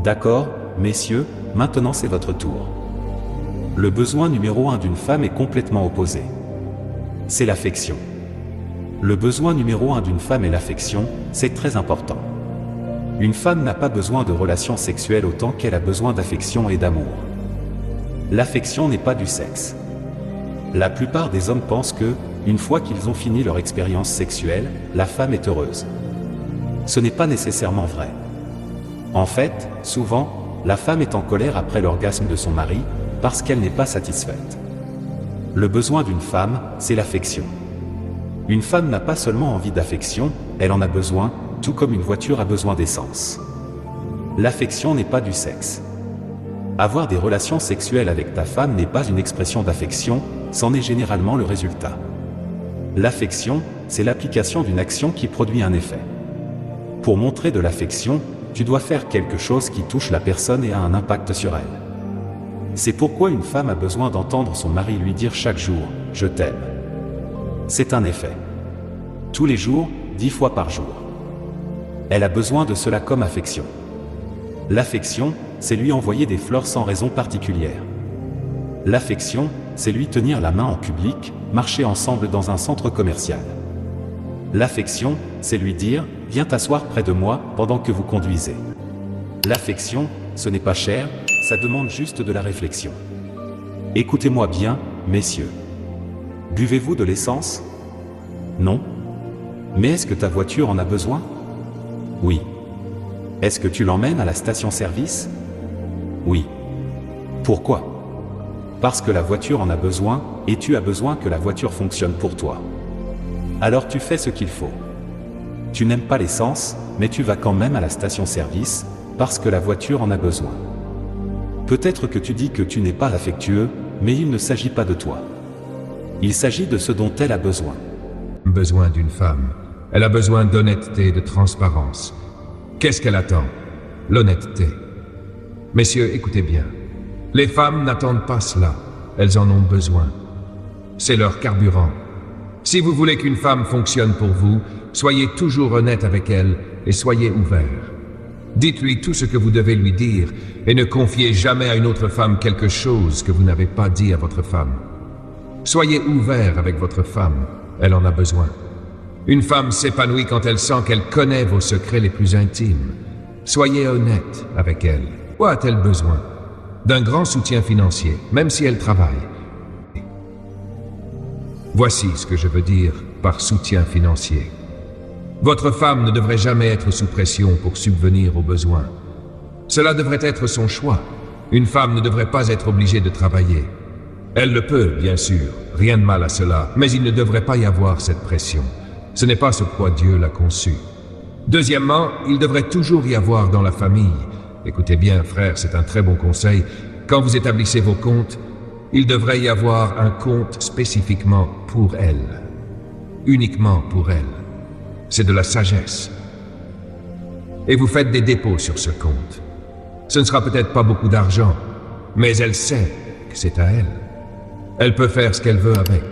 D'accord, messieurs, maintenant c'est votre tour. Le besoin numéro 1 d'une femme est complètement opposé. C'est l'affection. Le besoin numéro 1 d'une femme est l'affection, c'est très important. Une femme n'a pas besoin de relations sexuelles autant qu'elle a besoin d'affection et d'amour. L'affection n'est pas du sexe. La plupart des hommes pensent que, une fois qu'ils ont fini leur expérience sexuelle, la femme est heureuse. Ce n'est pas nécessairement vrai. En fait, souvent, la femme est en colère après l'orgasme de son mari, parce qu'elle n'est pas satisfaite. Le besoin d'une femme, c'est l'affection. Une femme n'a pas seulement envie d'affection, elle en a besoin, tout comme une voiture a besoin d'essence. L'affection n'est pas du sexe. Avoir des relations sexuelles avec ta femme n'est pas une expression d'affection, c'en est généralement le résultat. L'affection, c'est l'application d'une action qui produit un effet. Pour montrer de l'affection, tu dois faire quelque chose qui touche la personne et a un impact sur elle. C'est pourquoi une femme a besoin d'entendre son mari lui dire chaque jour « Je t'aime ». C'est un effet. Tous les jours, 10 fois par jour. Elle a besoin de cela comme affection. L'affection, c'est lui envoyer des fleurs sans raison particulière. L'affection, c'est lui tenir la main en public, marcher ensemble dans un centre commercial. L'affection, c'est lui dire « Viens t'asseoir près de moi pendant que vous conduisez ». L'affection, ce n'est pas cher, ça demande juste de la réflexion. Écoutez-moi bien, messieurs. Buvez-vous de l'essence? Non? Mais est-ce que ta voiture en a besoin? Oui. Est-ce que tu l'emmènes à la station-service? Oui. Pourquoi? Parce que la voiture en a besoin, et tu as besoin que la voiture fonctionne pour toi. Alors tu fais ce qu'il faut. Tu n'aimes pas l'essence, mais tu vas quand même à la station-service, parce que la voiture en a besoin. Peut-être que tu dis que tu n'es pas affectueux, mais il ne s'agit pas de toi. Il s'agit de ce dont elle a besoin. Besoin d'une femme. Elle a besoin d'honnêteté, de transparence. Qu'est-ce qu'elle attend? L'honnêteté. Messieurs, écoutez bien. Les femmes n'attendent pas cela. Elles en ont besoin. C'est leur carburant. Si vous voulez qu'une femme fonctionne pour vous, soyez toujours honnête avec elle et soyez ouvert. Dites-lui tout ce que vous devez lui dire et ne confiez jamais à une autre femme quelque chose que vous n'avez pas dit à votre femme. Soyez ouvert avec votre femme, elle en a besoin. Une femme s'épanouit quand elle sent qu'elle connaît vos secrets les plus intimes. Soyez honnête avec elle. Quoi a-t-elle besoin? D'un grand soutien financier, même si elle travaille. Voici ce que je veux dire par soutien financier. Votre femme ne devrait jamais être sous pression pour subvenir aux besoins. Cela devrait être son choix. Une femme ne devrait pas être obligée de travailler. Elle le peut, bien sûr, rien de mal à cela, mais il ne devrait pas y avoir cette pression. Ce n'est pas ce quoi Dieu l'a conçu. Deuxièmement, il devrait toujours y avoir dans la famille, écoutez bien frère, c'est un très bon conseil, quand vous établissez vos comptes, il devrait y avoir un compte spécifiquement pour elle. Uniquement pour elle. C'est de la sagesse. Et vous faites des dépôts sur ce compte. Ce ne sera peut-être pas beaucoup d'argent, mais elle sait que c'est à elle. Elle peut faire ce qu'elle veut avec.